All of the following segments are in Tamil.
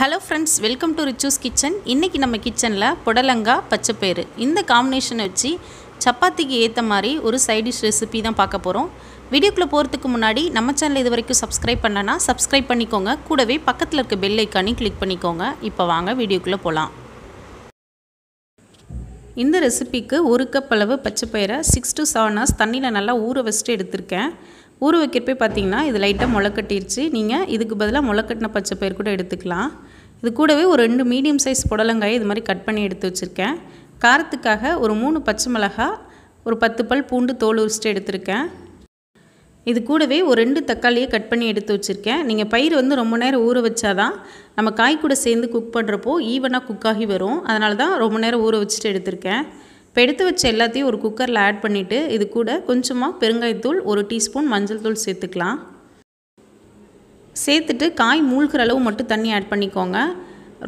Hello friends, welcome to Richu's Kitchen. இன்னைக்கு நம்ம கிச்சன்ல புடலங்கா பச்சைப்பயிறு இந்த காம்பினேஷனை வச்சு சப்பாத்திக்கு ஏத்த மாதிரி ஒரு சைட் டிஷ் ரெசிபி தான் பார்க்க போறோம். வீடியோக்குள்ள போறதுக்கு முன்னாடி நம்ம சேனலை இதுவரைக்கும் சப்ஸ்கிரைப் பண்ணலனா சப்ஸ்கிரைப் பண்ணிக்கோங்க. கூடவே பக்கத்துல இருக்க பெல் ஐகானை கிளிக் பண்ணிக்கோங்க. இப்போ வாங்க வீடியோக்குள்ள போலாம். இந்த ரெசிபிக்கு 1 கப் அளவு பச்சைப்பயிரை 6 to 7 hours தண்ணில நல்லா ஊற வச்சிட்டு எடுத்துர்க்கேன். ஊற வைக்கிறப்ப பார்த்தீங்கன்னா இது லைட்டா முளக்கட்டிருச்சு. நீங்க இதுக்கு பதிலா முளக்கட்டின பச்சைப்பயிறு கூட எடுத்துக்கலாம். இது கூடவே ஒரு 2 மீடியம் சைஸ் புடலங்காயை இது மாதிரி கட் பண்ணி எடுத்து வச்சிருக்கேன். காரத்துக்காக ஒரு 3 பச்சை மிளகாய், ஒரு 10 பல் பூண்டு தோல் உரிச்சிட்டு எடுத்துர்க்கேன். இது கூடவே ஒரு 2 தக்காளியை கட் பண்ணி எடுத்து வச்சிருக்கேன். நீங்க பயிறு வந்து ரொம்ப நேரம் ஊற வச்சாதான் நம்ம காய் கூட சேர்ந்து குக் பண்றப்போ ஈவனா குக் ஆகி வரும். அதனால தான் ரொம்ப நேரம் ஊற வச்சிட்டு எடுத்துர்க்கேன். இப்போ எடுத்து வச்ச எல்லாத்தையும் ஒரு குக்கரில் ஆட் பண்ணிவிட்டு இது கூட கொஞ்சமாக பெருங்காயத்தூள், 1 டீஸ்பூன் மஞ்சள் தூள் சேர்த்துக்கலாம். சேர்த்துட்டு காய் மூழ்கிற அளவு மட்டும் தண்ணி ஆட் பண்ணிக்கோங்க.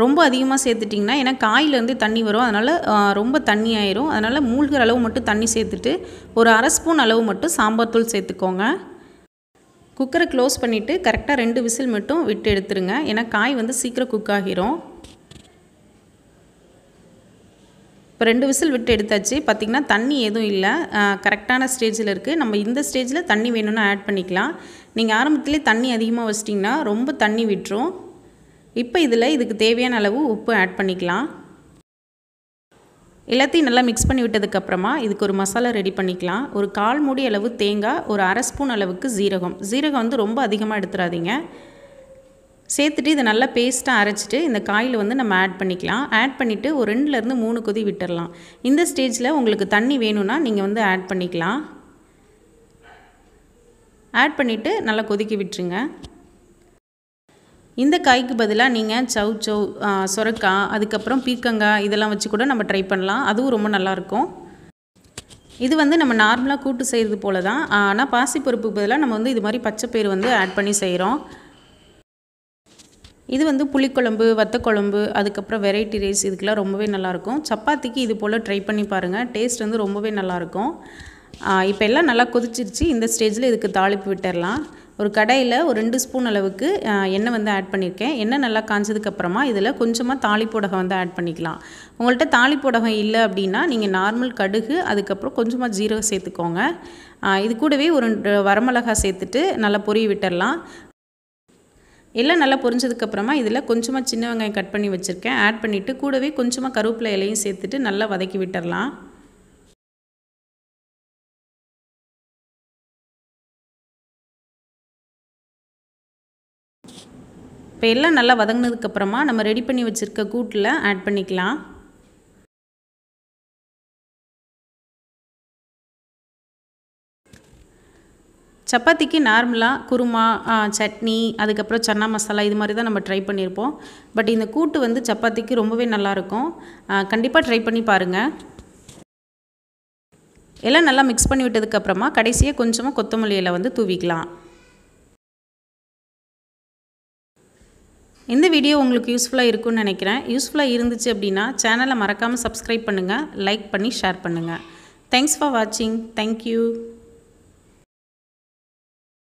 ரொம்ப அதிகமாக சேர்த்துட்டிங்கன்னா ஏன்னா காயிலேருந்து தண்ணி வரும், அதனால் ரொம்ப தண்ணி ஆயிரும். அதனால் மூழ்கிற அளவு மட்டும் தண்ணி சேர்த்துட்டு ஒரு 1/2 ஸ்பூன் அளவு மட்டும் சாம்பார் தூள் சேர்த்துக்கோங்க. குக்கரை க்ளோஸ் பண்ணிவிட்டு கரெக்டாக 2 விசில் மட்டும் விட்டு எடுத்துருங்க. ஏன்னா காய் வந்து சீக்கிரம் குக் ஆகிரும். இப்போ 2 விசில் விட்டு எடுத்தாச்சு. பார்த்திங்கன்னா தண்ணி எதுவும் இல்லை, கரெக்டான ஸ்டேஜில் இருக்குது. நம்ம இந்த ஸ்டேஜில் தண்ணி வேணும்னா ஆட் பண்ணிக்கலாம். நீங்கள் ஆரம்பத்திலே தண்ணி அதிகமாக வச்சிட்டிங்கன்னா ரொம்ப தண்ணி விட்டுரும். இப்போ இதுக்கு தேவையான அளவு உப்பு ஆட் பண்ணிக்கலாம். எல்லாத்தையும் நல்லா மிக்ஸ் பண்ணி விட்டதுக்கப்புறமா இதுக்கு ஒரு மசாலா ரெடி பண்ணிக்கலாம். ஒரு 1/4 மூடி அளவு தேங்காய், ஒரு 1/2 ஸ்பூன் அளவுக்கு ஜீரகம் வந்து ரொம்ப அதிகமாக எடுத்துடாதீங்க. சேர்த்துட்டு இதை நல்லா பேஸ்ட்டாக அரைச்சிட்டு இந்த காயில் வந்து நம்ம ஆட் பண்ணிக்கலாம். ஆட் பண்ணிவிட்டு ஒரு 2லேருந்து 3 கொதி விட்டுடலாம். இந்த ஸ்டேஜில் உங்களுக்கு தண்ணி வேணும்னா நீங்கள் வந்து ஆட் பண்ணிக்கலாம். ஆட் பண்ணிவிட்டு நல்லா கொதிக்க விட்டுருங்க. இந்த காய்க்கு பதிலாக நீங்கள் சௌ சொரக்காய், அதுக்கப்புறம் பீர்க்கங்காய் இதெல்லாம் வச்சு கூட நம்ம ட்ரை பண்ணலாம். அதுவும் ரொம்ப நல்லாயிருக்கும். இது வந்து நம்ம நார்மலாக கூட்டு செய்கிறது போல தான், ஆனால் பாசிப்பருப்புக்கு பதிலாக நம்ம வந்து இது மாதிரி பச்சைப்பயிறு வந்து ஆட் பண்ணி செய்கிறோம். இது வந்து புளிக்குழம்பு, வத்தக்குழம்பு, அதுக்கப்புறம் வெரைட்டி ரைஸ் இதுக்கெல்லாம் ரொம்பவே நல்லாயிருக்கும். சப்பாத்திக்கு இது போல் ட்ரை பண்ணி பாருங்கள். டேஸ்ட் வந்து ரொம்பவே நல்லாயிருக்கும். இப்போ எல்லாம் நல்லா கொதிச்சிருச்சு. இந்த ஸ்டேஜில் இதுக்கு தாளிப்பு விட்டுடலாம். ஒரு கடாயில் ஒரு 2 ஸ்பூன் அளவுக்கு எண்ணெய் வந்து ஆட் பண்ணியிருக்கேன். எண்ணெய் நல்லா காஞ்சதுக்கப்புறமா இதில் கொஞ்சமாக தாளிப்பொடகம் வந்து ஆட் பண்ணிக்கலாம். உங்கள்கிட்ட தாளிப்பொடகம் இல்லை அப்படின்னா நீங்கள் நார்மல் கடுகு, அதுக்கப்புறம் கொஞ்சமாக ஜீரகம் சேர்த்துக்கோங்க. இது கூடவே ஒரு வரமிளகாய் சேர்த்துட்டு நல்லா பொரிய விட்டுடலாம். எல்லாம் நல்லா பொரிஞ்சதுக்கப்புறமா இதில் கொஞ்சமாக சின்ன வெங்காயம் கட் பண்ணி வச்சுருக்கேன். ஆட் பண்ணிவிட்டு கூடவே கொஞ்சமாக கருவேப்பிலை இலையும் சேர்த்துட்டு நல்லா வதக்கி விட்டுடலாம். இப்போ எல்லாம் நல்லா வதங்கினதுக்கப்புறமா நம்ம ரெடி பண்ணி வச்சுருக்க கூட்டில் ஆட் பண்ணிக்கலாம். சப்பாத்திக்கு நார்மலாக குருமா, சட்னி, அதுக்கப்புறம் சன்னா மசாலா இது மாதிரி தான் நம்ம ட்ரை பண்ணியிருப்போம். பட் இந்த கூட்டு வந்து சப்பாத்திக்கு ரொம்பவே நல்லாயிருக்கும். கண்டிப்பாக ட்ரை பண்ணி பாருங்கள். எல்லாம் நல்லா மிக்ஸ் பண்ணி விட்டதுக்கப்புறமா கடைசியாக கொஞ்சமாக கொத்தமல்லி இலை வந்து தூவிக்கலாம். இந்த வீடியோ உங்களுக்கு யூஸ்ஃபுல்லாக இருக்கும்னு நினைக்கிறேன். யூஸ்ஃபுல்லாக இருந்துச்சு அப்படின்னா சேனலை மறக்காமல் சப்ஸ்கிரைப் பண்ணுங்கள், லைக் பண்ணி ஷேர் பண்ணுங்கள். தேங்க்ஸ் ஃபார் வாட்சிங். தேங்க்யூ.